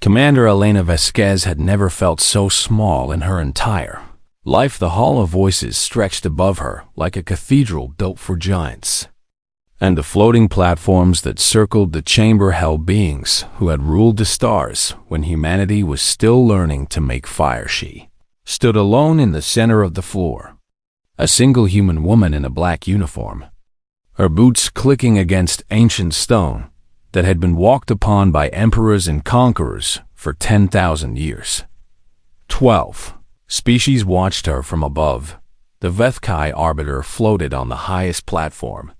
Commander Elena Vasquez had never felt so small in her entire life. The hall of voices stretched above her like a cathedral built for giants, and the floating platforms that circled the chamber held beings who had ruled the stars when humanity was still learning to make fire. She stood alone in the center of the floor, a single human woman in a black uniform, her boots clicking against ancient stone that had been walked upon by emperors and conquerors for 10,000 years. 12 species watched her from above. The Vethkai arbiter floated on the highest platform,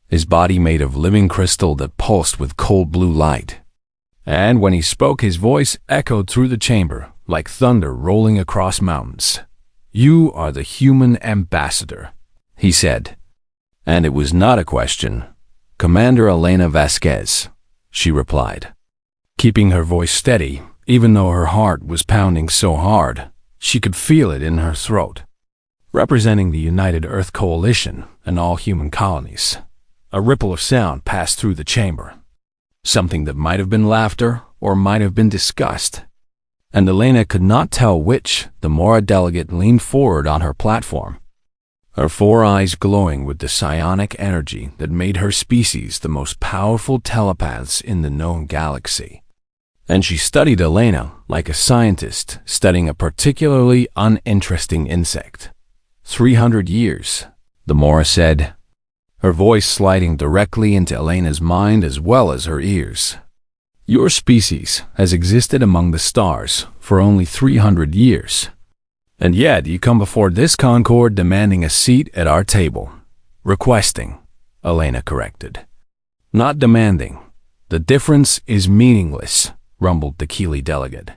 his body made of living crystal that pulsed with cold blue light. And when he spoke, his voice echoed through the chamber like thunder rolling across mountains. "You are the human ambassador," he said. And it was not a question. "Commander Elena Vasquez," she replied, keeping her voice steady, even though her heart was pounding so hard she could feel it in her throat. Representing the United Earth Coalition and all human colonies, a ripple of sound passed through the chamber, something that might have been laughter or might have been disgust, and Elena could not tell which. The Mora delegate leaned forward on her platform, her four eyes glowing with the psionic energy that made her species the most powerful telepaths in the known galaxy. And she studied Elena like a scientist studying a particularly uninteresting insect. 300 years, the Mora said, her voice sliding directly into Elena's mind as well as her ears. "Your species has existed among the stars for only 300 years. And yet you come before this Concord demanding a seat at our table." "Requesting," Elena corrected. "Not demanding. The difference is meaningless," rumbled the Keeley delegate,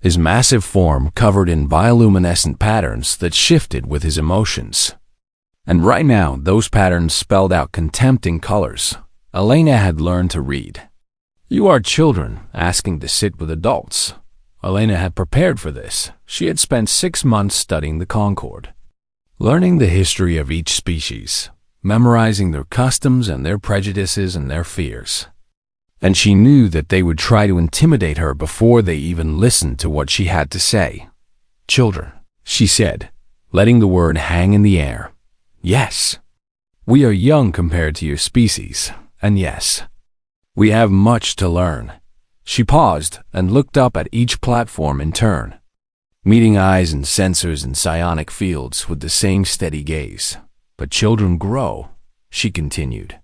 his massive form covered in bioluminescent patterns that shifted with his emotions. And right now, those patterns spelled out contempt in colors Elena had learned to read. "You are children asking to sit with adults." Elena had prepared for this. She had spent 6 months studying the Concord, learning the history of each species, memorizing their customs and their prejudices and their fears. And she knew that they would try to intimidate her before they even listened to what she had to say. "Children," she said, letting the word hang in the air. "Yes, we are young compared to your species, and yes, we have much to learn." She paused and looked up at each platform in turn, meeting eyes and sensors and psionic fields with the same steady gaze. "But children grow," she continued.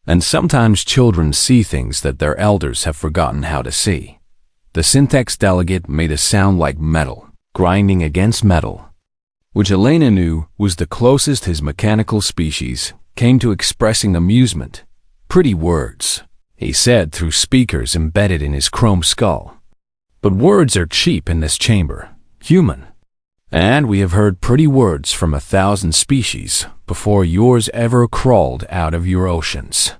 "And sometimes children see things that their elders have forgotten how to see." The Syntax delegate made a sound like metal grinding against metal, which Elena knew was the closest his mechanical species came to expressing amusement. "Pretty words," he said through speakers embedded in his chrome skull. "But words are cheap in this chamber, human. And we have heard pretty words from 1,000 species before yours ever crawled out of your oceans."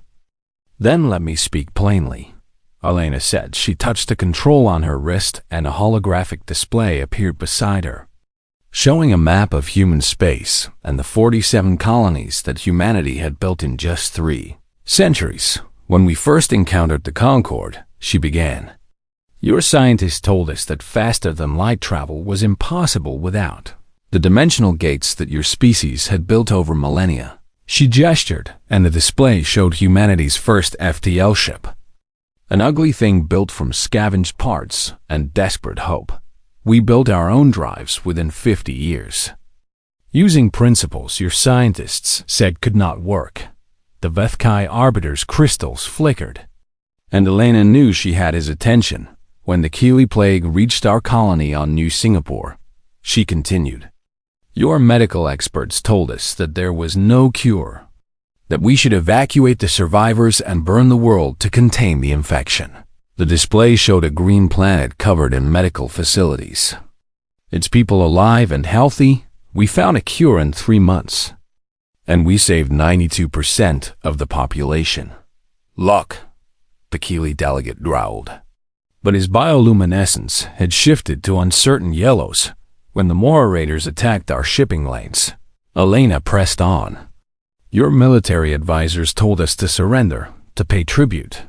"Then let me speak plainly," Elena said. She touched a control on her wrist and a holographic display appeared beside her, showing a map of human space and the 47 colonies that humanity had built in just 3 centuries. "When we first encountered the Concord," she began, "your scientists told us that faster-than-light travel was impossible without the dimensional gates that your species had built over millennia." She gestured, and the display showed humanity's first FTL ship, an ugly thing built from scavenged parts and desperate hope. "We built our own drives within 50 years, using principles your scientists said could not work." The Vethkai arbiter's crystals flickered, and Elena knew she had his attention. "When the Keeley plague reached our colony on New Singapore," she continued, "your medical experts told us that there was no cure, that we should evacuate the survivors and burn the world to contain the infection." The display showed a green planet covered in medical facilities, its people alive and healthy. "We found a cure in 3 months. And we saved 92% of the population." "Luck," the Keeley delegate growled. But his bioluminescence had shifted to uncertain yellows when the Mora raiders attacked our shipping lanes. Elena pressed on. "Your military advisors told us to surrender, to pay tribute,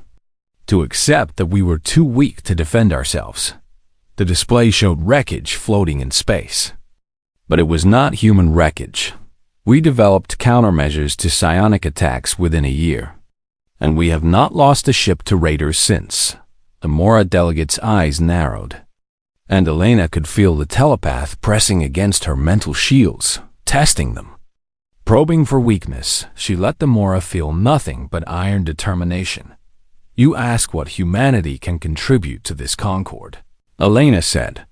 to accept that we were too weak to defend ourselves. The display showed wreckage floating in space. But it was not human wreckage. We developed countermeasures to psionic attacks within a year, and we have not lost a ship to raiders since. The Mora delegate's eyes narrowed, and Elena could feel the telepath pressing against her mental shields, testing them. Probing for weakness, she let the Mora feel nothing but iron determination. You ask what humanity can contribute to this Concord, Elena said,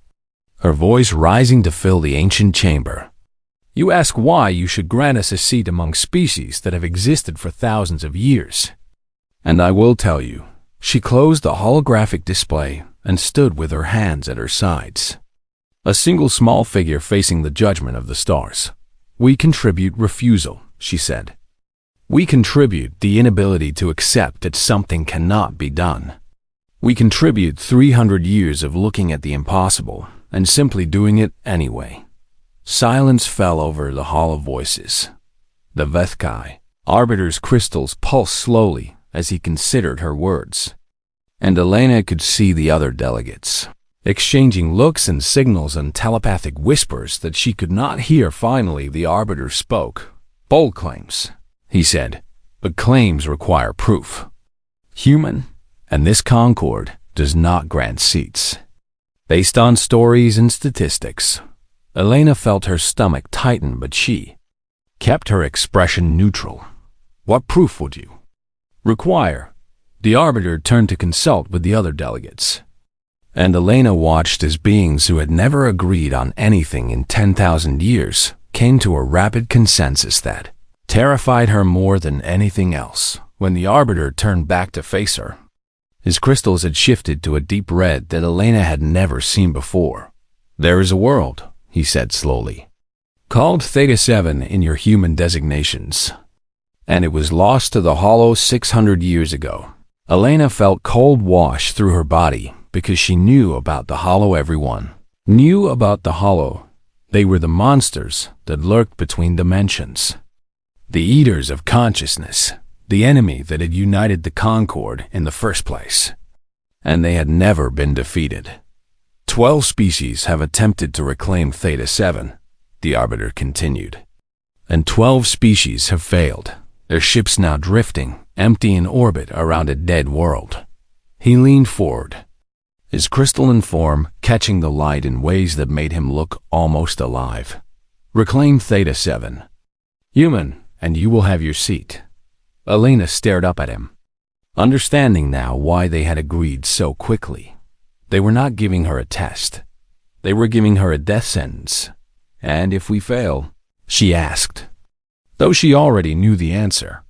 her voice rising to fill the ancient chamber. You ask why you should grant us a seat among species that have existed for thousands of years. And I will tell you. She closed the holographic display and stood with her hands at her sides. A single small figure facing the judgment of the stars. We contribute refusal, she said. We contribute the inability to accept that something cannot be done. We contribute 300 years of looking at the impossible and simply doing it anyway. Silence fell over the hall of voices. The Vethkai, Arbiter's crystals pulsed slowly as he considered her words. And Elena could see the other delegates, exchanging looks and signals and telepathic whispers that she could not hear. Finally, the Arbiter spoke. Bold claims, he said, but claims require proof. Human, and this Concord does not grant seats. Based on stories and statistics, Elena felt her stomach tighten, but she kept her expression neutral. What proof would you require? The Arbiter turned to consult with the other delegates, and Elena watched as beings who had never agreed on anything in 10,000 years came to a rapid consensus that terrified her more than anything else. When the Arbiter turned back to face her, his crystals had shifted to a deep red that Elena had never seen before. There is a world, he said slowly, called Theta 7 in your human designations, and it was lost to the Hollow 600 years ago. Elena felt cold wash through her body because she knew about the Hollow. Everyone knew about the Hollow. They were the monsters that lurked between dimensions, the eaters of consciousness, the enemy that had united the Concord in the first place. And they had never been defeated. 12 species have attempted to reclaim Theta 7, the Arbiter continued. And 12 species have failed, their ships now drifting, empty in orbit around a dead world. He leaned forward, his crystalline form catching the light in ways that made him look almost alive. Reclaim Theta 7. Human, and you will have your seat. Elena stared up at him, understanding now why they had agreed so quickly. They were not giving her a test. They were giving her a death sentence. And if we fail, she asked, though she already knew the answer,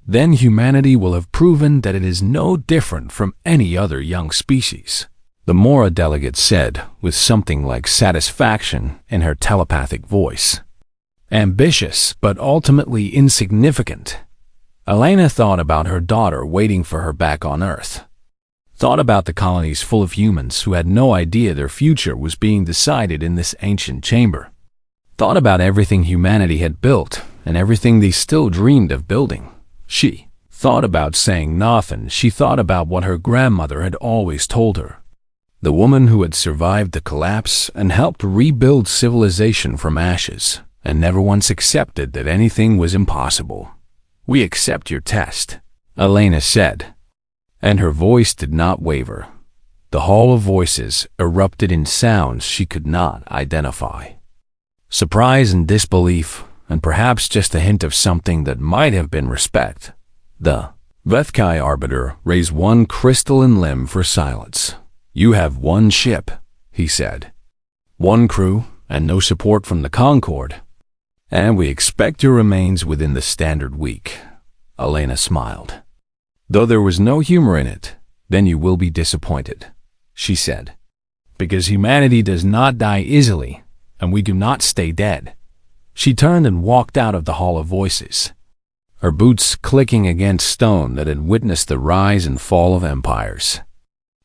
then humanity will have proven that it is no different from any other young species, the Mora delegate said with something like satisfaction in her telepathic voice. Ambitious, but ultimately insignificant. Elena thought about her daughter waiting for her back on Earth. Thought about the colonies full of humans who had no idea their future was being decided in this ancient chamber. Thought about everything humanity had built and everything they still dreamed of building. She thought about saying nothing. She thought about what her grandmother had always told her. The woman who had survived the collapse and helped rebuild civilization from ashes and never once accepted that anything was impossible. We accept your test, Elena said, and her voice did not waver. The hall of voices erupted in sounds she could not identify. Surprise and disbelief, and perhaps just a hint of something that might have been respect. The Vethkai Arbiter raised one crystalline limb for silence. You have one ship, he said. One crew, and no support from the Concord. And we expect your remains within the standard week. Elena smiled. Though there was no humor in it, then you will be disappointed, she said. Because humanity does not die easily, and we do not stay dead. She turned and walked out of the Hall of Voices, her boots clicking against stone that had witnessed the rise and fall of empires.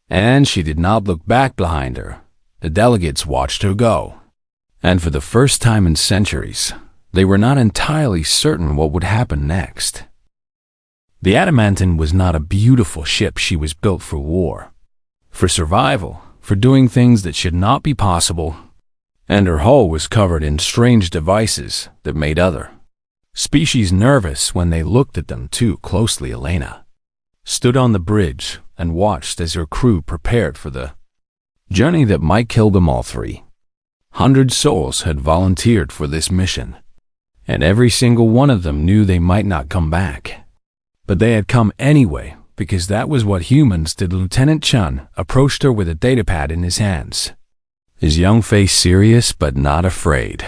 And she did not look back behind her. The delegates watched her go. And for the first time in centuries, they were not entirely certain what would happen next. The adamantine was not a beautiful ship. She was built for war, for survival, for doing things that should not be possible, and her hull was covered in strange devices that made other species nervous when they looked at them too closely. Elena stood on the bridge and watched as her crew prepared for the journey that might kill them all. 300 souls had volunteered for this mission, and every single one of them knew they might not come back. But they had come anyway, because that was what humans did. Lieutenant Chun approached her with a datapad in his hands, his young face serious but not afraid.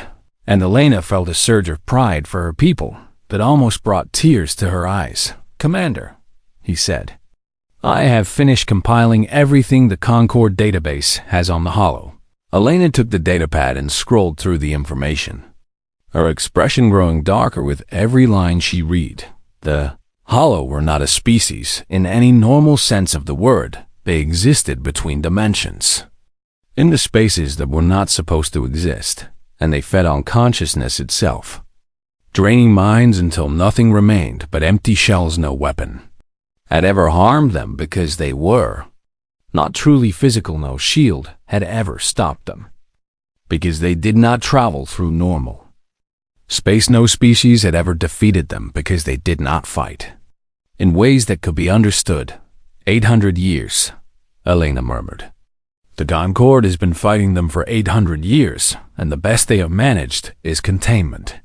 And Elena felt a surge of pride for her people that almost brought tears to her eyes. "Commander," he said, "I have finished compiling everything the Concord database has on the Hollow." Elena took the datapad and scrolled through the information, her expression growing darker with every line she read. The Hollow were not a species in any normal sense of the word. They existed between dimensions, in the spaces that were not supposed to exist, and they fed on consciousness itself, draining minds until nothing remained but empty shells. No weapon had ever harmed them because they were not truly physical. No shield had ever stopped them because they did not travel through normal space. No species had ever defeated them because they did not fight in ways that could be understood. 800 years, Elena murmured. The Concord has been fighting them for 800 years, and the best they have managed is containment.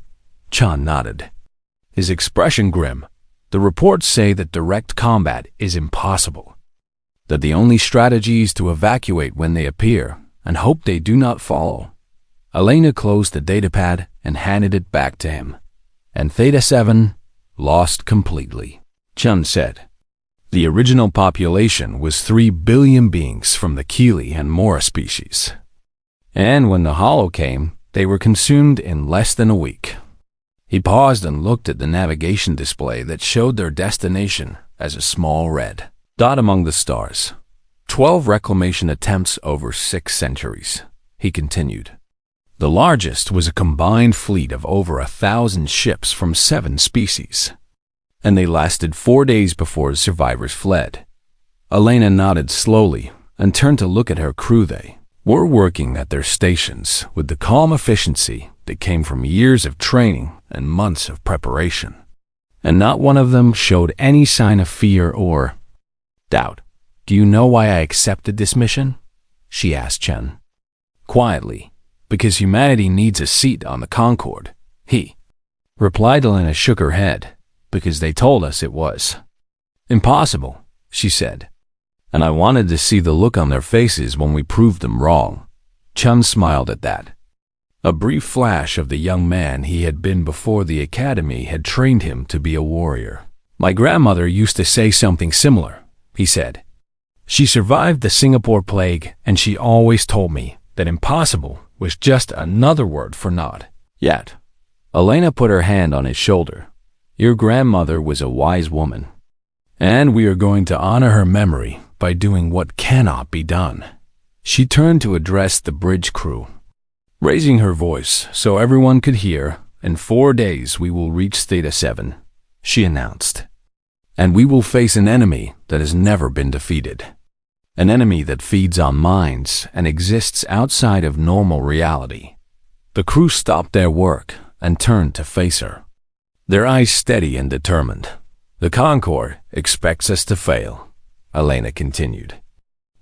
Chun nodded, his expression grim. The reports say that direct combat is impossible, that the only strategy is to evacuate when they appear and hope they do not follow. Elena closed the datapad and handed it back to him. And Theta 7 lost completely. Chun said, "The original population was 3 billion beings from the Keeley and Mora species. And when the Hollow came, they were consumed in less than a week." He paused and looked at the navigation display that showed their destination as a small red dot among the stars. 12 reclamation attempts over 6 centuries, he continued. The largest was a combined fleet of over 1,000 ships from 7 species, and they lasted 4 days before the survivors fled. Elena nodded slowly and turned to look at her crew. They were working at their stations with the calm efficiency that came from years of training and months of preparation, and not one of them showed any sign of fear or doubt. "Do you know why I accepted this mission?" she asked Chen quietly. "Because humanity needs a seat on the Concord," he replied. Elena shook her head. "Because they told us it was impossible," she said. "And I wanted to see the look on their faces when we proved them wrong." Chun smiled at that. A brief flash of the young man he had been before the academy had trained him to be a warrior. "My grandmother used to say something similar," he said. "She survived the Singapore plague, and she always told me that impossible was just another word for not yet." Elena put her hand on his shoulder. "Your grandmother was a wise woman, and we are going to honor her memory by doing what cannot be done." She turned to address the bridge crew, raising her voice so everyone could hear. "In 4 days we will reach Theta 7, she announced. "And we will face an enemy that has never been defeated. An enemy that feeds on minds and exists outside of normal reality." The crew stopped their work and turned to face her, their eyes steady and determined. "The Concord expects us to fail," Elena continued.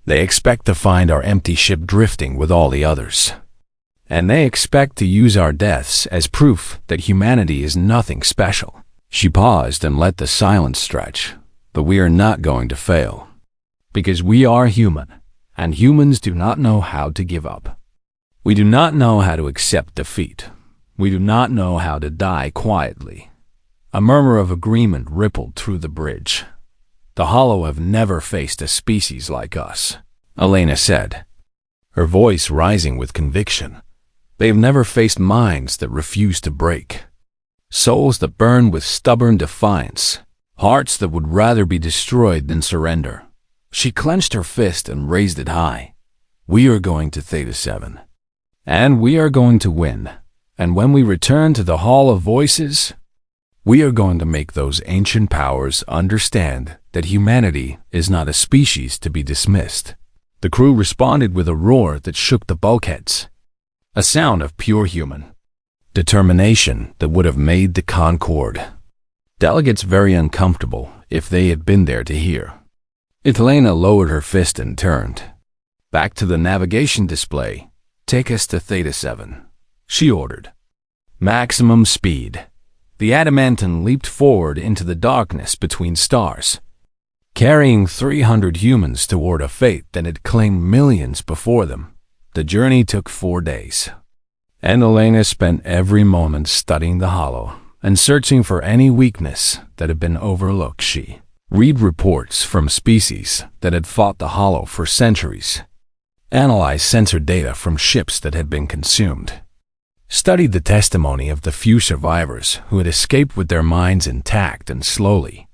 "They expect to find our empty ship drifting with all the others. And they expect to use our deaths as proof that humanity is nothing special." She paused and let the silence stretch. "But we are not going to fail. Because we are human, and humans do not know how to give up. We do not know how to accept defeat. We do not know how to die quietly." A murmur of agreement rippled through the bridge. "The Hollow have never faced a species like us," Elena said, her voice rising with conviction. "They have never faced minds that refuse to break, souls that burn with stubborn defiance, hearts that would rather be destroyed than surrender." She clenched her fist and raised it high. "We are going to Theta 7, and we are going to win. And when we return to the Hall of Voices, We are going to make those ancient powers understand that humanity is not a species to be dismissed. The crew responded with a roar that shook the bulkheads, a sound of pure human determination that would have made the Concord delegates very uncomfortable if they had been there to hear. Elena lowered her fist and turned. "Back to the navigation display. Take us to Theta 7, she ordered. Maximum speed." The adamantine leaped forward into the darkness between stars, carrying 300 humans toward a fate that had claimed millions before them. The journey took 4 days, and Elena spent every moment studying the hollow and searching for any weakness that had been overlooked. She read reports from species that had fought the hollow for centuries, analyzed sensor data from ships that had been consumed, studied the testimony of the few survivors who had escaped with their minds intact, and slowly,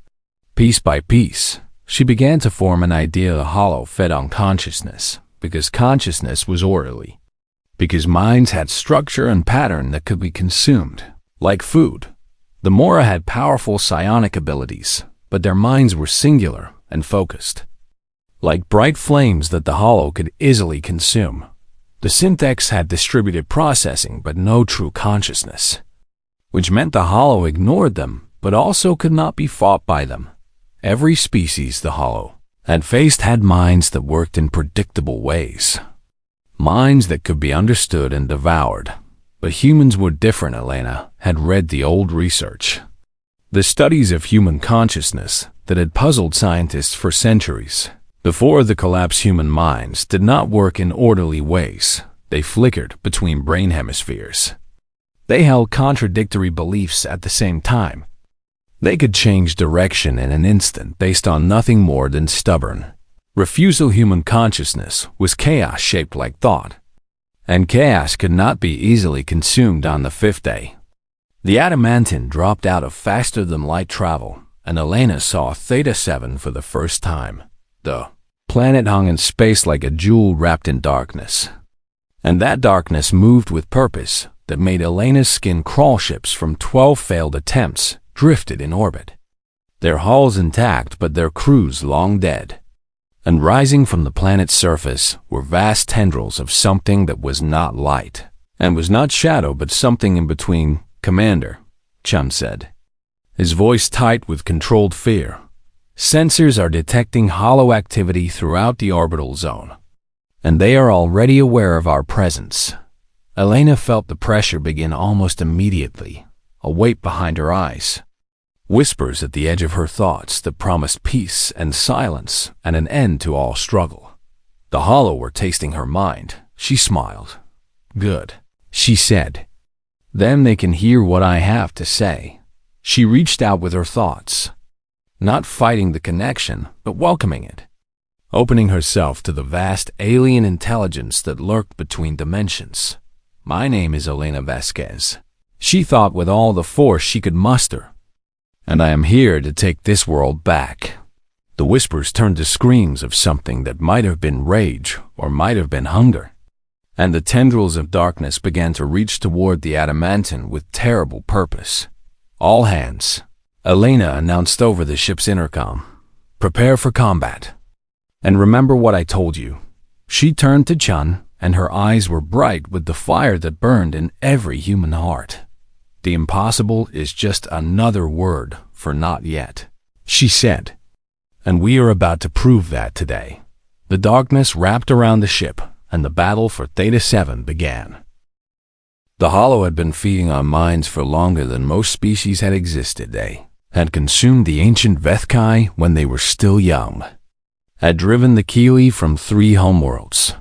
piece by piece, she began to form an idea the hollow fed on consciousness, because consciousness was orderly, because minds had structure and pattern that could be consumed, like food. The Mora had powerful psionic abilities, but their minds were singular and focused, like bright flames that the hollow could easily consume. The Synthex had distributed processing but no true consciousness, which meant the hollow ignored them but also could not be fought by them. Every species the hollow had faced had minds that worked in predictable ways, minds that could be understood and devoured. But humans were different. Elena had read the old research, the studies of human consciousness that had puzzled scientists for centuries. Before the collapse, human minds did not work in orderly ways. They flickered between brain hemispheres. They held contradictory beliefs at the same time. They could change direction in an instant based on nothing more than stubborn refusal. Human consciousness was chaos shaped like thought, and chaos could not be easily consumed. On the 5th day, the adamantine dropped out of faster-than-light travel, and Elena saw Theta 7 for the first time. The planet hung in space like a jewel wrapped in darkness, and that darkness moved with purpose that made Elena's skin crawl. Ships from 12 failed attempts drifted in orbit, their hulls intact but their crews long dead. And rising from the planet's surface were vast tendrils of something that was not light and was not shadow but something in between. "Commander," Chun said, his voice tight with controlled fear, "sensors are detecting hollow activity throughout the orbital zone, and they are already aware of our presence." Elena felt the pressure begin almost immediately, a weight behind her eyes, whispers at the edge of her thoughts that promised peace and silence and an end to all struggle. The hollow were tasting her mind. She smiled. "Good," she said. "Then they can hear what I have to say." She reached out with her thoughts, not fighting the connection, but welcoming it, opening herself to the vast alien intelligence that lurked between dimensions. "My name is Elena Vasquez," she thought with all the force she could muster, "and I am here to take this world back." The whispers turned to screams of something that might have been rage or might have been hunger, and the tendrils of darkness began to reach toward the adamantine with terrible purpose. "All hands," Elena announced over the ship's intercom. "Prepare for combat. And remember what I told you." She turned to Chun, and her eyes were bright with the fire that burned in every human heart. "The impossible is just another word for not yet," she said. "And we are about to prove that today." The darkness wrapped around the ship, and the battle for Theta 7 began. The hollow had been feeding on minds for longer than most species had existed. They had consumed the ancient Vethkai when they were still young, had driven the Keeley from 3 homeworlds,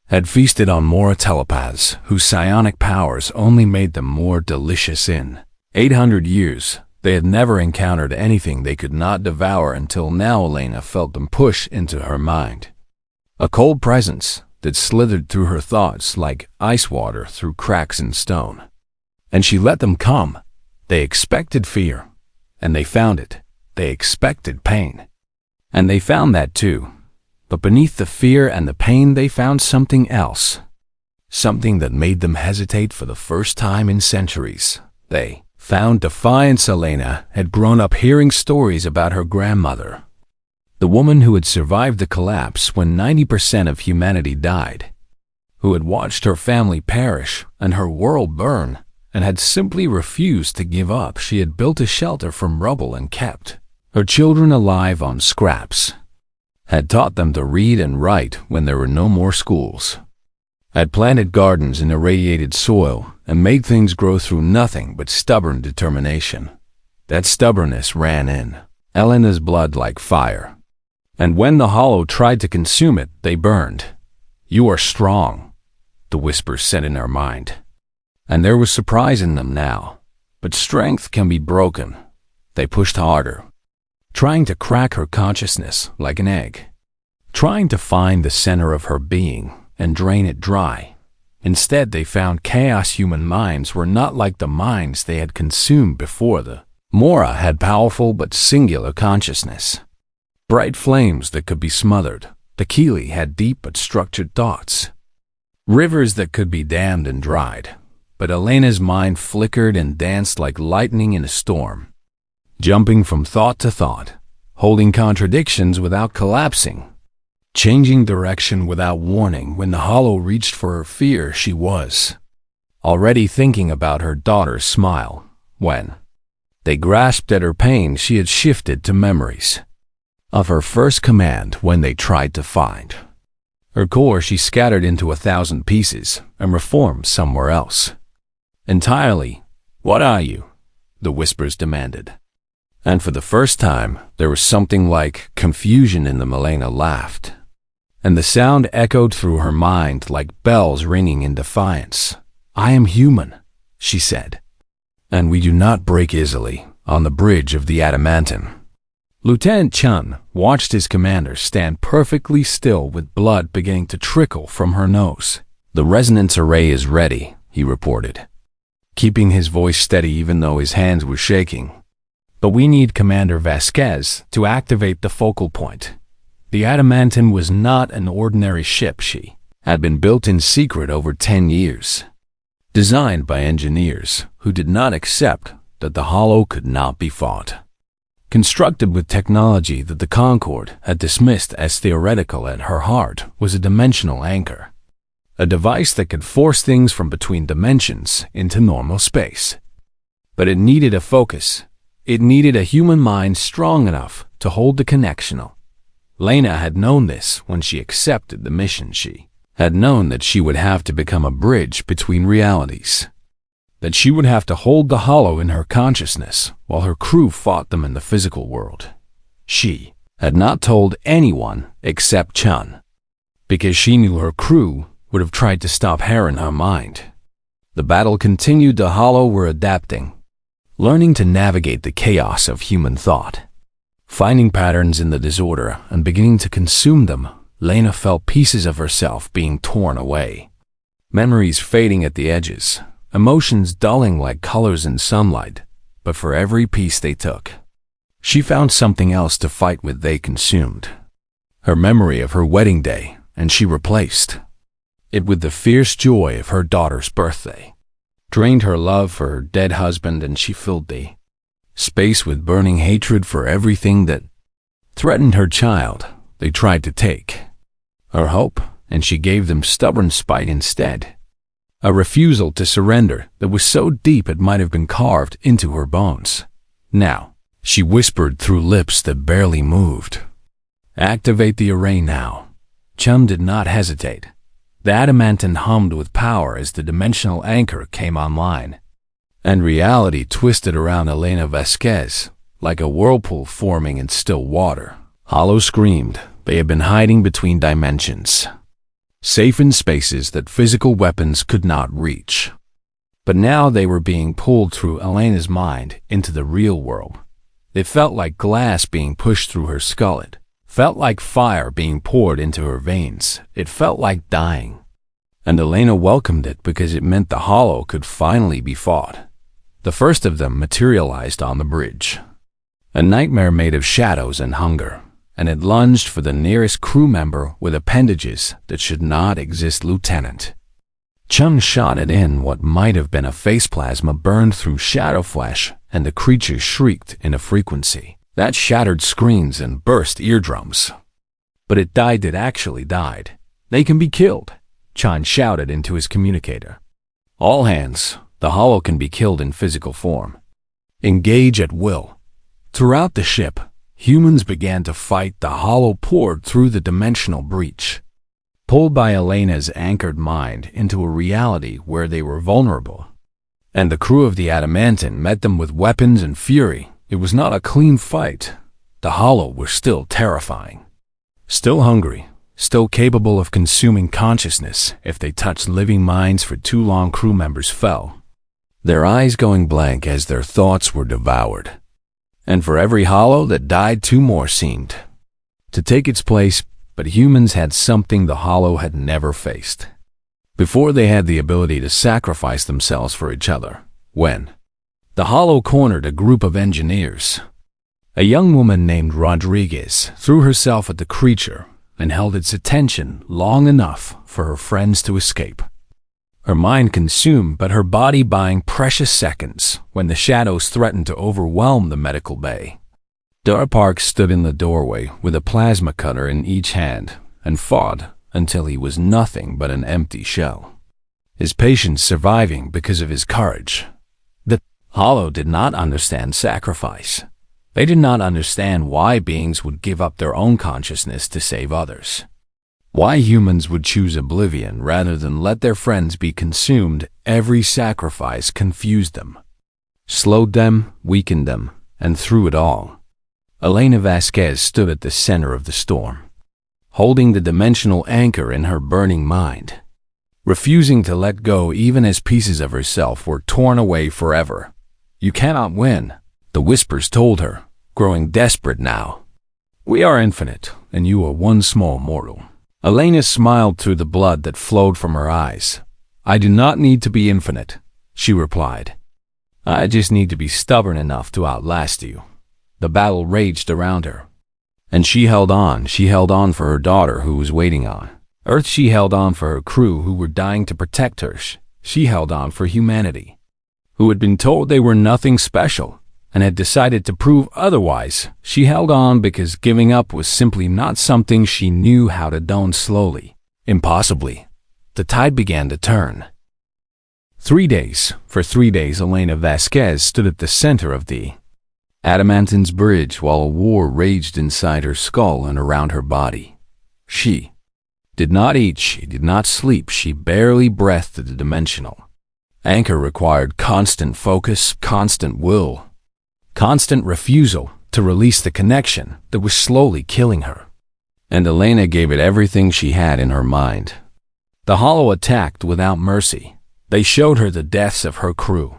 had feasted on Mora telepaths whose psionic powers only made them more delicious. In 800 years, they had never encountered anything they could not devour until now. Elena felt them push into her mind, a cold presence that slithered through her thoughts like ice water through cracks in stone. And she let them come. They expected fear, and they found it. They expected pain, and they found that too. But beneath the fear and the pain they found something else, something that made them hesitate for the first time in centuries. They Found defiance, Elena had grown up hearing stories about her grandmother, the woman who had survived the collapse when 90% of humanity died, who had watched her family perish and her world burn, and had simply refused to give up. She had built a shelter from rubble and kept her children alive on scraps, had taught them to read and write when there were no more schools, had planted gardens in irradiated soil and made things grow through nothing but stubborn determination. That stubbornness ran in Elena's blood like fire, and when the hollow tried to consume it, they burned. "You are strong," the whispers said in her mind, and there was surprise in them now. But strength can be broken. They pushed harder, trying to crack her consciousness like an egg, trying to find the center of her being and drain it dry. Instead, they found chaos. Human minds were not like the minds they had consumed before. The Mora had powerful but singular consciousness, bright flames that could be smothered. The Keeley had deep but structured thoughts, rivers that could be dammed and dried. But Elena's mind flickered and danced like lightning in a storm, jumping from thought to thought, holding contradictions without collapsing, changing direction without warning. When the hollow reached for her fear, she was already thinking about her daughter's smile. When they grasped at her pain, she had shifted to memories of her first command when they tried to find her core. She scattered into 1,000 pieces and reformed somewhere else entirely. "What are you?" the whispers demanded. And for the first time, there was something like confusion in them. Elena laughed, and the sound echoed through her mind like bells ringing in defiance. "I am human," she said, "and we do not break easily on the bridge of the adamantine." Lieutenant Chun watched his commander stand perfectly still with blood beginning to trickle from her nose. "The resonance array is ready," he reported, keeping his voice steady even though his hands were shaking. "But we need Commander Vasquez to activate the focal point." The adamantine was not an ordinary ship. She had been built in secret over 10 years, designed by engineers who did not accept that the hollow could not be fought, constructed with technology that the Concord had dismissed as theoretical. At her heart was a dimensional anchor, a device that could force things from between dimensions into normal space. But it needed a focus. It needed a human mind strong enough to hold the connection. Lena had known this when she accepted the mission. She had known that she would have to become a bridge between realities, that she would have to hold the hollow in her consciousness while her crew fought them in the physical world. She had not told anyone except Chun, because she knew her crew would have tried to stop her in her mind. The battle continued. The hollow were adapting, learning to navigate the chaos of human thought, finding patterns in the disorder and beginning to consume them. Lena felt pieces of herself being torn away, memories fading at the edges, emotions dulling like colors in sunlight. But for every piece they took, she found something else to fight with. They consumed her memory of her wedding day, and she replaced it with the fierce joy of her daughter's birthday, drained her love for her dead husband, and she filled the space with burning hatred for everything that threatened her child. They tried to take her hope, and she gave them stubborn spite instead, a refusal to surrender that was so deep it might have been carved into her bones. "Now," she whispered through lips that barely moved, "activate the array now." Chum did not hesitate. The adamantine hummed with power as the dimensional anchor came online, and reality twisted around Elena Vasquez like a whirlpool forming in still water. Hollow screamed. They had been hiding between dimensions, safe in spaces that physical weapons could not reach. But now they were being pulled through Elena's mind into the real world. It felt like glass being pushed through her skull. It felt like fire being poured into her veins. It felt like dying. And Elena welcomed it because it meant the hollow could finally be fought. The first of them materialized on the bridge, a nightmare made of shadows and hunger, and it lunged for the nearest crew member with appendages that should not exist. "Lieutenant," Chung shot it in. What might have been a face plasma burned through shadow flash, and the creature shrieked in a frequency that shattered screens and burst eardrums. But it actually died. They can be killed, Chan shouted into his communicator. All hands, the hollow can be killed in physical form. Engage at will. Throughout the ship, humans began to fight. The hollow poured through the dimensional breach, pulled by Elena's anchored mind into a reality where they were vulnerable. And the crew of the Adamantine met them with weapons and fury. It was not a clean fight. The hollow were still terrifying, still hungry, still capable of consuming consciousness if they touched living minds for too long. Crew members fell, their eyes going blank as their thoughts were devoured. And for every hollow that died, two more seemed to take its place. But humans had something the hollow had never faced before. They had the ability to sacrifice themselves for each other. When the hollow cornered a group of engineers, a young woman named Rodriguez threw herself at the creature and held its attention long enough for her friends to escape. Her mind consumed, but her body buying precious seconds when the shadows threatened to overwhelm the medical bay. Park stood in the doorway with a plasma cutter in each hand and fought until he was nothing but an empty shell, his patients surviving because of his courage. The hollow did not understand sacrifice. They did not understand why beings would give up their own consciousness to save others, why humans would choose oblivion rather than let their friends be consumed. Every sacrifice confused them, slowed them, weakened them, and through it all, Elena Vasquez stood at the center of the storm, holding the dimensional anchor in her burning mind, refusing to let go even as pieces of herself were torn away forever. You cannot win, the whispers told her, growing desperate now. We are infinite, and you are one small mortal. Elena smiled through the blood that flowed from her eyes. I do not need to be infinite, she replied. I just need to be stubborn enough to outlast you. The battle raged around her, and she held on. She held on for her daughter who was waiting on Earth. She held on for her crew who were dying to protect her. She held on for humanity, who had been told they were nothing special and had decided to prove otherwise. She held on because giving up was simply not something she knew how to do. Slowly, impossibly, the tide began to turn. 3 days. For 3 days, Elena Vasquez stood at the center of the Adamantine's bridge while a war raged inside her skull and around her body. She did not eat, she did not sleep, she barely breathed. The dimensional anchor required constant focus, constant will, constant refusal to release the connection that was slowly killing her. And Elena gave it everything she had in her mind. The hollow attacked without mercy. They showed her the deaths of her crew,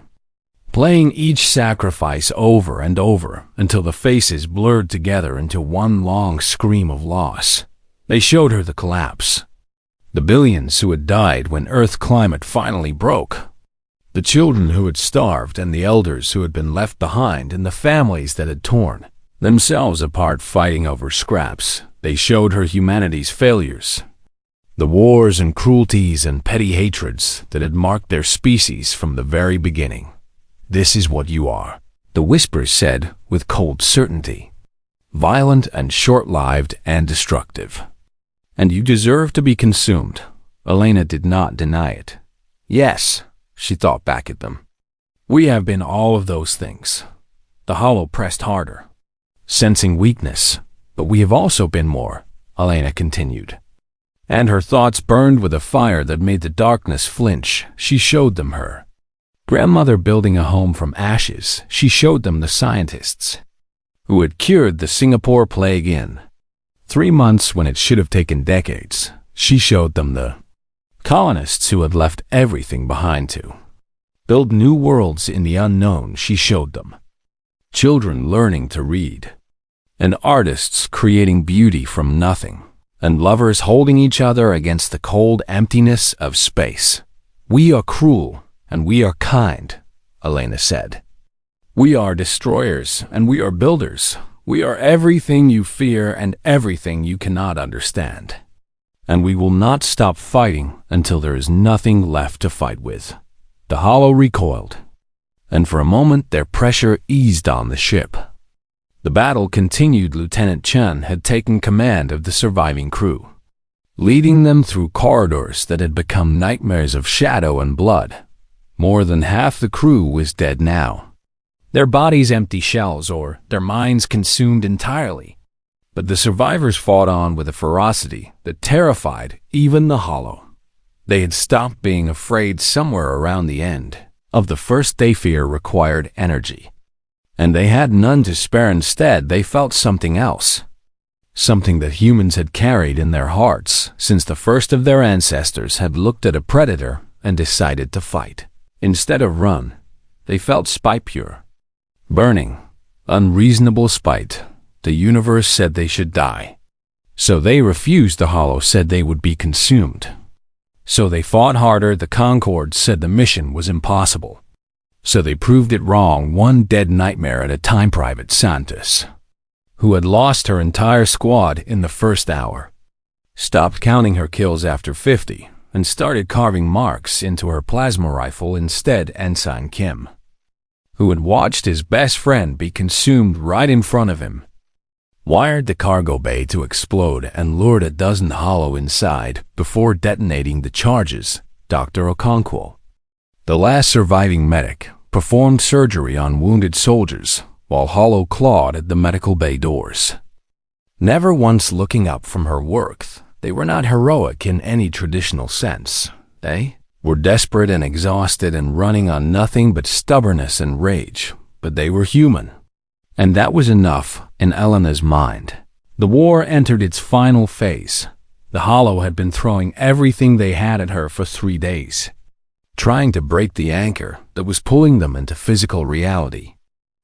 playing each sacrifice over and over until the faces blurred together into one long scream of loss. They showed her the collapse, the billions who had died when Earth climate finally broke, the children who had starved and the elders who had been left behind and the families that had torn themselves apart fighting over scraps. They showed her humanity's failures, the wars and cruelties and petty hatreds that had marked their species from the very beginning. This is what you are, the whispers said with cold certainty. Violent and short-lived and destructive. And you deserve to be consumed. Elena did not deny it. Yes, she thought back at them. We have been all of those things. The hollow pressed harder, sensing weakness. But we have also been more, Elena continued. And her thoughts burned with a fire that made the darkness flinch. She showed them her grandmother building a home from ashes. She showed them the scientists who had cured the Singapore plague in 3 months when it should have taken decades. She showed them the colonists who had left everything behind to build new worlds in the unknown. She showed them children learning to read, and artists creating beauty from nothing, and lovers holding each other against the cold emptiness of space. We are cruel, and we are kind, Elena said. We are destroyers, and we are builders. We are everything you fear and everything you cannot understand. And we will not stop fighting until there is nothing left to fight with. The Hollow recoiled, and for a moment their pressure eased on the ship. The battle continued. Lieutenant Chen had taken command of the surviving crew, leading them through corridors that had become nightmares of shadow and blood. More than half the crew was dead now, their bodies empty shells or their minds consumed entirely. But the survivors fought on with a ferocity that terrified even the Hollow. They had stopped being afraid somewhere around the end of the first day. Fear required energy, and they had none to spare. Instead, they felt something else, something that humans had carried in their hearts since the first of their ancestors had looked at a predator and decided to fight. Instead of run, they felt spite, pure, burning, unreasonable spite. The universe said they should die, so they refused. The Hollow said they would be consumed, so they fought harder. The Concord said the mission was impossible, so they proved it wrong. One dead nightmare at a time. Private Santos, who had lost her entire squad in the first hour, stopped counting her kills after 50 and started carving marks into her plasma rifle instead. Ensign Kim, who had watched his best friend be consumed right in front of him, wired the cargo bay to explode and lured a dozen Hollow inside before detonating the charges. Dr. Okonkwo, the last surviving medic, performed surgery on wounded soldiers while Hollow clawed at the medical bay doors, never once looking up from her work. They were not heroic in any traditional sense. They were desperate and exhausted and running on nothing but stubbornness and rage, but they were human. And that was enough in Elena's mind. The war entered its final phase. The Hollow had been throwing everything they had at her for 3 days, trying to break the anchor that was pulling them into physical reality.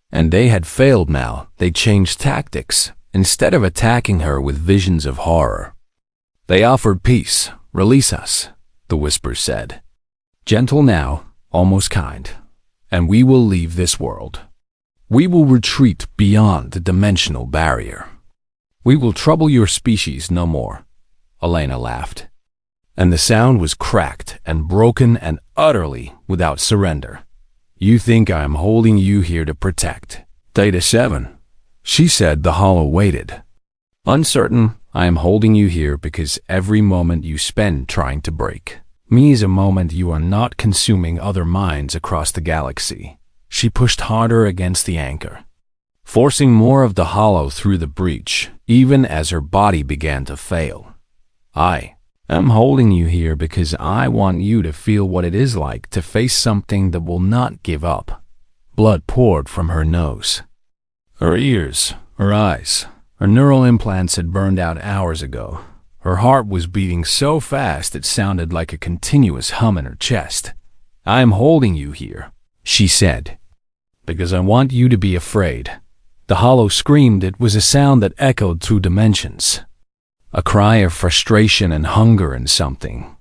And they had failed now. They changed tactics. Instead of attacking her with visions of horror, they offered peace. Release us, the Whisper said. Gentle now, almost kind, and we will leave this world. We will retreat beyond the dimensional barrier. We will trouble your species no more. Elena laughed, and the sound was cracked and broken and utterly without surrender. You think I am holding you here to protect Theta 7, she said. The Hollow waited, uncertain. I am holding you here because every moment you spend trying to break me is a moment you are not consuming other minds across the galaxy. She pushed harder against the anchor, forcing more of the Hollow through the breach, even as her body began to fail. I am holding you here because I want you to feel what it is like to face something that will not give up. Blood poured from her nose, her ears, her eyes. Her neural implants had burned out hours ago. Her heart was beating so fast it sounded like a continuous hum in her chest. I am holding you here, she said, because I want you to be afraid. The Hollow screamed. It was a sound that echoed through dimensions, a cry of frustration and hunger and something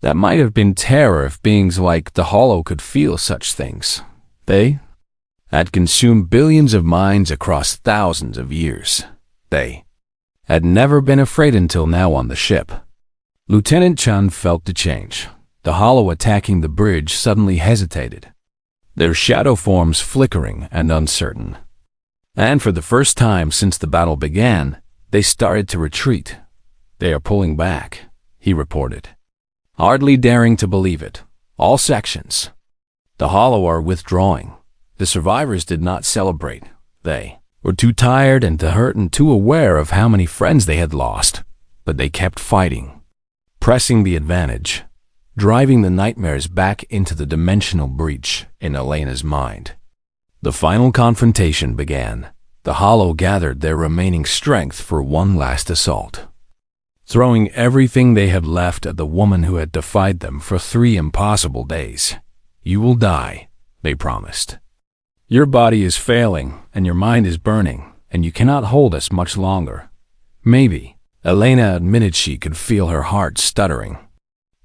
that might have been terror if beings like the Hollow could feel such things. They had consumed billions of minds across thousands of years. They had never been afraid until now on the ship. Lieutenant Chen felt the change. The Hollow attacking the bridge suddenly hesitated, their shadow forms flickering and uncertain. And for the first time since the battle began, they started to retreat. They are pulling back, he reported, hardly daring to believe it. All sections. The Hollow are withdrawing. The survivors did not celebrate. They were too tired and too hurt and too aware of how many friends they had lost, but they kept fighting, pressing the advantage, driving the nightmares back into the dimensional breach in Elena's mind. The final confrontation began. The Hollow gathered their remaining strength for one last assault, throwing everything they had left at the woman who had defied them for 3 impossible days. You will die, they promised. Your body is failing, and your mind is burning, and you cannot hold us much longer. Maybe, Elena admitted she could feel her heart stuttering,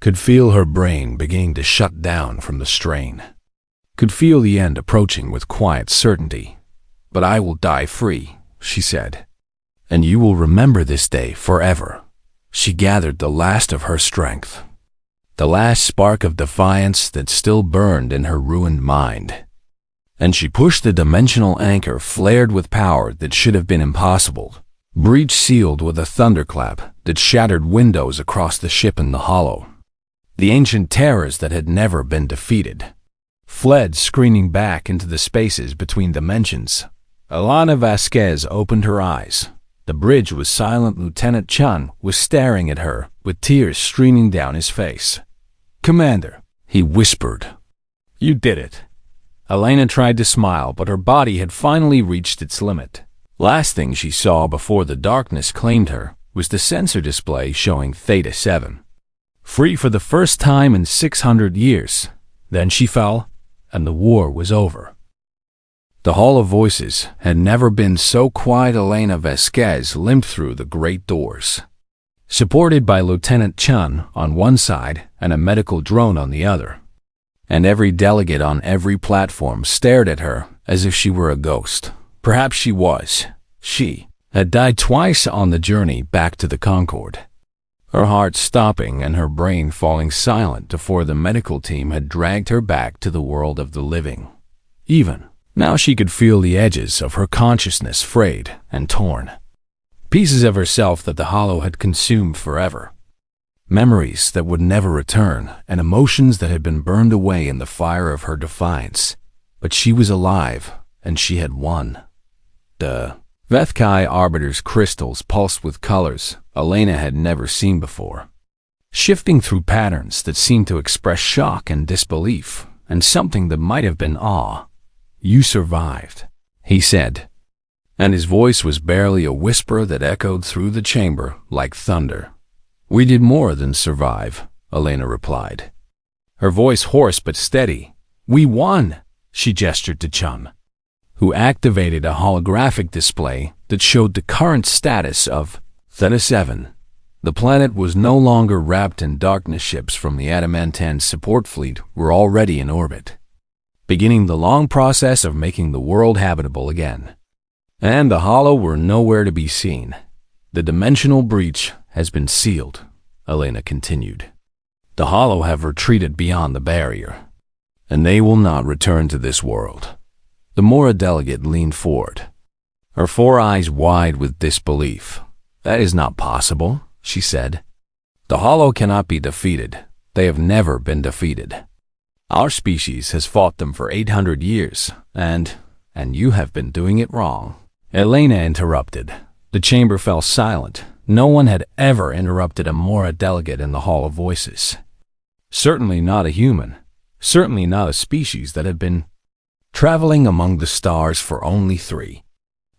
could feel her brain beginning to shut down from the strain, could feel the end approaching with quiet certainty. But I will die free, she said, and you will remember this day forever. She gathered the last of her strength, the last spark of defiance that still burned in her ruined mind. And she pushed the dimensional anchor flared with power that should have been impossible, breach sealed with a thunderclap that shattered windows across the ship in the hollow. The ancient terrors that had never been defeated fled screaming back into the spaces between dimensions. Alana Vasquez opened her eyes. The bridge was silent. Lieutenant Chun was staring at her, with tears streaming down his face. "Commander," he whispered. "You did it." Elena tried to smile, but her body had finally reached its limit. Last thing she saw before the darkness claimed her was the sensor display showing Theta 7. Free for the first time in 600 years. Then she fell, and the war was over. The Hall of Voices had never been so quiet. Elena Vasquez limped through the great doors, supported by Lieutenant Chun on one side and a medical drone on the other. And every delegate on every platform stared at her as if she were a ghost. Perhaps she was. She had died twice on the journey back to the Concord, her heart stopping and her brain falling silent before the medical team had dragged her back to the world of the living. Even now she could feel the edges of her consciousness frayed and torn. Pieces of herself that the hollow had consumed forever. Memories that would never return, and emotions that had been burned away in the fire of her defiance. But she was alive, and she had won. The Vethkai Arbiter's crystals pulsed with colors Elena had never seen before, shifting through patterns that seemed to express shock and disbelief, and something that might have been awe. "You survived," he said, and his voice was barely a whisper that echoed through the chamber like thunder. "We did more than survive," Elena replied, her voice hoarse but steady. "We won," she gestured to Chun, who activated a holographic display that showed the current status of Theta 7. The planet was no longer wrapped in darkness. Ships from the Adamantine support fleet were already in orbit, beginning the long process of making the world habitable again. And the hollow were nowhere to be seen. "The dimensional breach has been sealed," Elena continued. "The hollow have retreated beyond the barrier, and they will not return to this world." The Mora delegate leaned forward, her four eyes wide with disbelief. "That is not possible," she said. "The hollow cannot be defeated. They have never been defeated. Our species has fought them for 800 years, and you have been doing it wrong." Elena interrupted. The chamber fell silent. No one had ever interrupted a Mora delegate in the Hall of Voices. Certainly not a human. Certainly not a species that had been traveling among the stars for only 3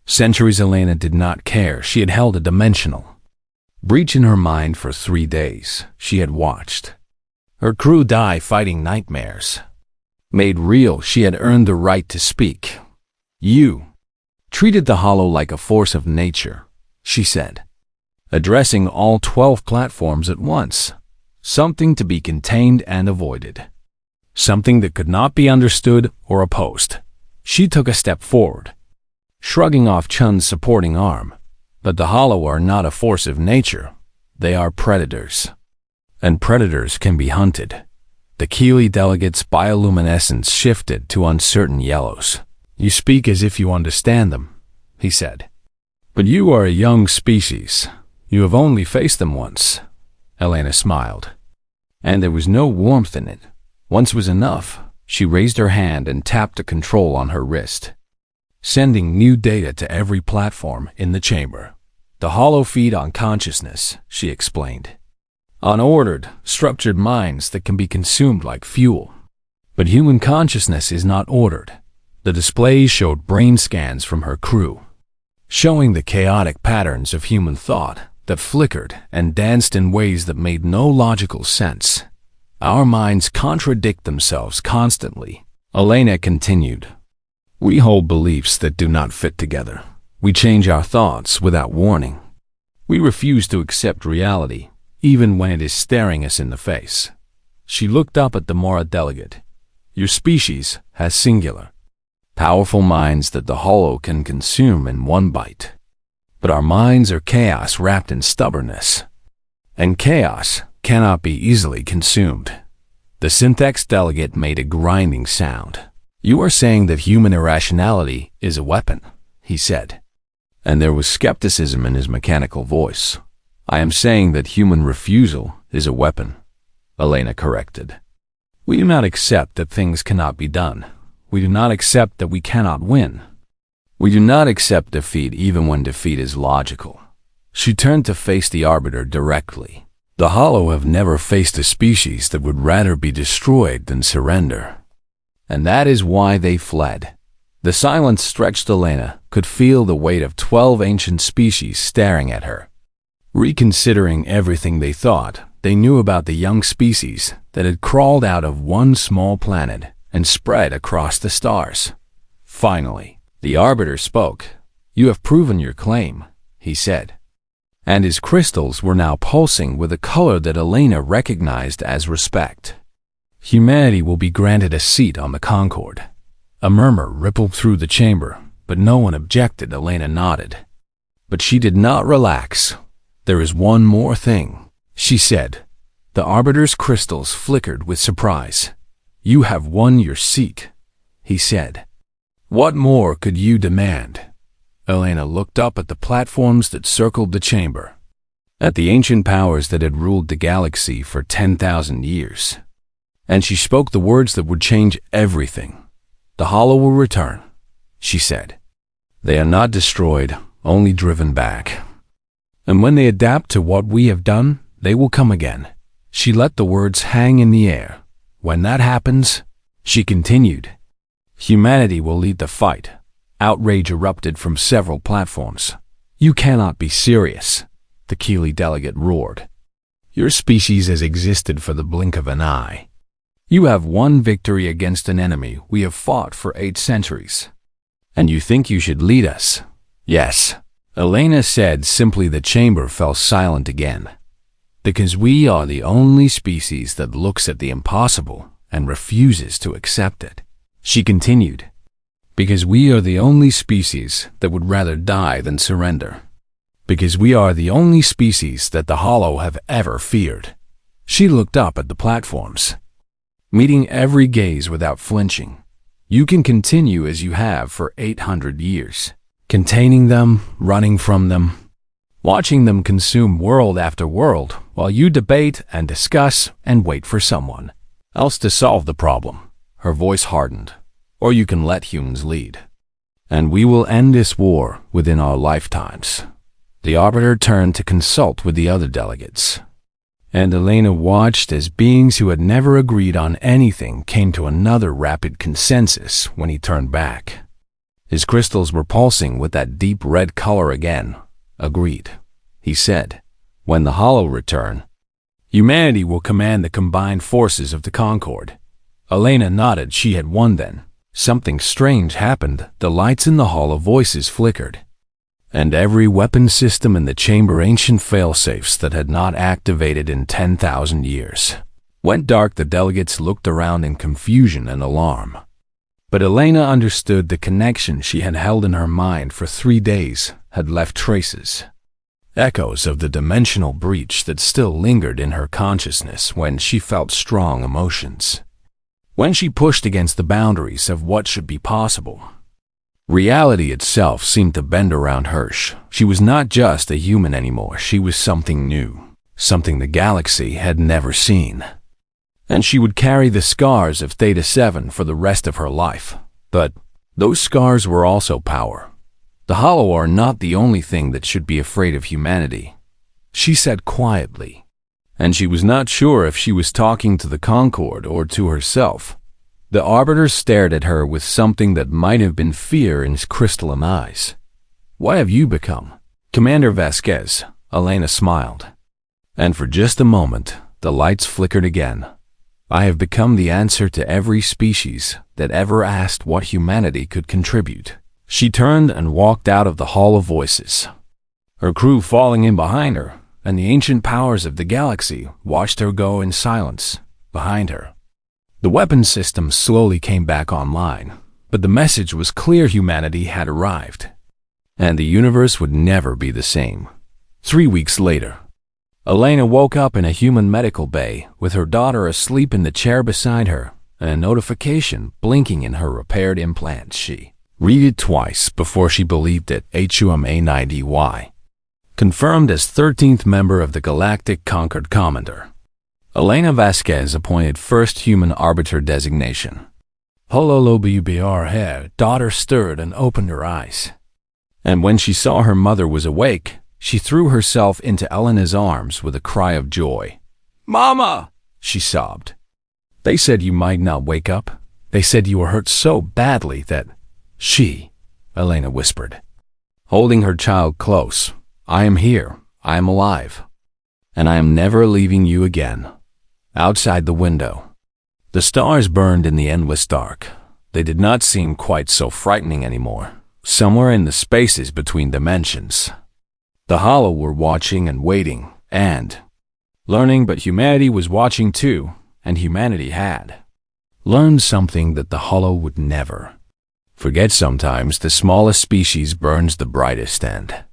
centuries. Elena did not care. She had held a dimensional breach in her mind for 3 days. She had watched her crew die fighting nightmares. Made real, she had earned the right to speak. "You treated the hollow like a force of nature," she said, addressing all 12 platforms at once. "Something to be contained and avoided. Something that could not be understood or opposed." She took a step forward, shrugging off Chun's supporting arm. "But the hollow are not a force of nature. They are predators. And predators can be hunted." The Keeley delegate's bioluminescence shifted to uncertain yellows. "You speak as if you understand them," he said. "But you are a young species. You have only faced them once." Elena smiled, and there was no warmth in it. Once was enough. She raised her hand and tapped a control on her wrist, sending new data to every platform in the chamber. "The hollow feed on consciousness," she explained. "Unordered, structured minds that can be consumed like fuel. But human consciousness is not ordered." The displays showed brain scans from her crew, showing the chaotic patterns of human thought that flickered and danced in ways that made no logical sense. "Our minds contradict themselves constantly," Elena continued. "We hold beliefs that do not fit together. We change our thoughts without warning. We refuse to accept reality, even when it is staring us in the face." She looked up at the Mora delegate. "Your species has singular, powerful minds that the hollow can consume in one bite. But our minds are chaos wrapped in stubbornness. and chaos cannot be easily consumed. The syntax delegate made a grinding sound. You are saying that human irrationality is a weapon, he said. And there was skepticism in his mechanical voice. I am saying that human refusal is a weapon, Elena corrected. We do not accept that things cannot be done. We do not accept that we cannot win. We do not accept defeat even when defeat is logical. She turned to face the Arbiter directly. The Hollow have never faced a species that would rather be destroyed than surrender. And that is why they fled. The silence stretched Elena could feel the weight of 12 ancient species staring at her. Reconsidering everything they thought they knew about the young species that had crawled out of one small planet and spread across the stars. Finally, the Arbiter spoke. You have proven your claim, he said. And his crystals were now pulsing with a color that Elena recognized as respect. Humanity will be granted a seat on the Concord. A murmur rippled through the chamber, but no one objected. Elena nodded. But she did not relax. There is one more thing, she said. The Arbiter's crystals flickered with surprise. You have won your seat, he said. What more could you demand? Elena looked up at the platforms that circled the chamber, at the ancient powers that had ruled the galaxy for 10,000 years. And she spoke the words that would change everything. The Hollow will return, she said. They are not destroyed, only driven back. And when they adapt to what we have done, they will come again. She let the words hang in the air. When that happens, she continued, humanity will lead the fight. Outrage erupted from several platforms. You cannot be serious, the Keeley delegate roared. Your species has existed for the blink of an eye. You have won victory against an enemy we have fought for 8 centuries. And you think you should lead us? Yes, Elena said simply. The chamber fell silent again. Because we are the only species that looks at the impossible and refuses to accept it. She continued. Because we are the only species that would rather die than surrender. Because we are the only species that the Hollow have ever feared. She looked up at the platforms, meeting every gaze without flinching. You can continue as you have for 800 years, containing them, running from them, watching them consume world after world while you debate and discuss and wait for someone else to solve the problem. Her voice hardened. Or you can let humans lead. And we will end this war within our lifetimes. The Arbiter turned to consult with the other delegates. And Elena watched as beings who had never agreed on anything came to another rapid consensus when he turned back. His crystals were pulsing with that deep red color again. Agreed, he said. When the Hollow return, humanity will command the combined forces of the Concord. Elena nodded. She had won then. Something strange happened. The lights in the Hollow voices flickered, and every weapon system in the chamber, ancient failsafes that had not activated in 10,000 years, went dark. The delegates looked around in confusion and alarm. But Elena understood. The connection she had held in her mind for 3 days had left traces, echoes of the dimensional breach that still lingered in her consciousness when she felt strong emotions. When she pushed against the boundaries of what should be possible, reality itself seemed to bend around her. She was not just a human anymore. She was something new, something the galaxy had never seen. And she would carry the scars of Theta 7 for the rest of her life. But those scars were also power. The Hollow are not the only thing that should be afraid of humanity, she said quietly. And she was not sure if she was talking to the Concord or to herself. The Arbiter stared at her with something that might have been fear in his crystalline eyes. What have you become, Commander Vasquez? Elena smiled. And for just a moment, the lights flickered again. I have become the answer to every species that ever asked what humanity could contribute. She turned and walked out of the Hall of Voices, her crew falling in behind her, and the ancient powers of the galaxy watched her go in silence behind her. The weapon system slowly came back online, but the message was clear: humanity had arrived, and the universe would never be the same. 3 weeks later, Elena woke up in a human medical bay with her daughter asleep in the chair beside her and a notification blinking in her repaired implant. She read it twice before she believed it. HFY confirmed as 13th member of the Galactic Concord Commander. Elena Vasquez appointed first human arbiter designation. Her daughter stirred and opened her eyes. And when she saw her mother was awake, she threw herself into Elena's arms with a cry of joy. "Mama!" she sobbed. "They said you might not wake up. They said you were hurt so badly that—" Elena whispered, holding her child close. "I am here. I am alive. And I am never leaving you again." Outside the window, the stars burned in the endless dark. They did not seem quite so frightening anymore. Somewhere in the spaces between dimensions, the Hollow were watching and waiting and learning, but humanity was watching too, and humanity had learned something that the Hollow would never forget. Sometimes the smallest species burns the brightest, and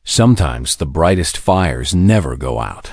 sometimes the brightest fires never go out.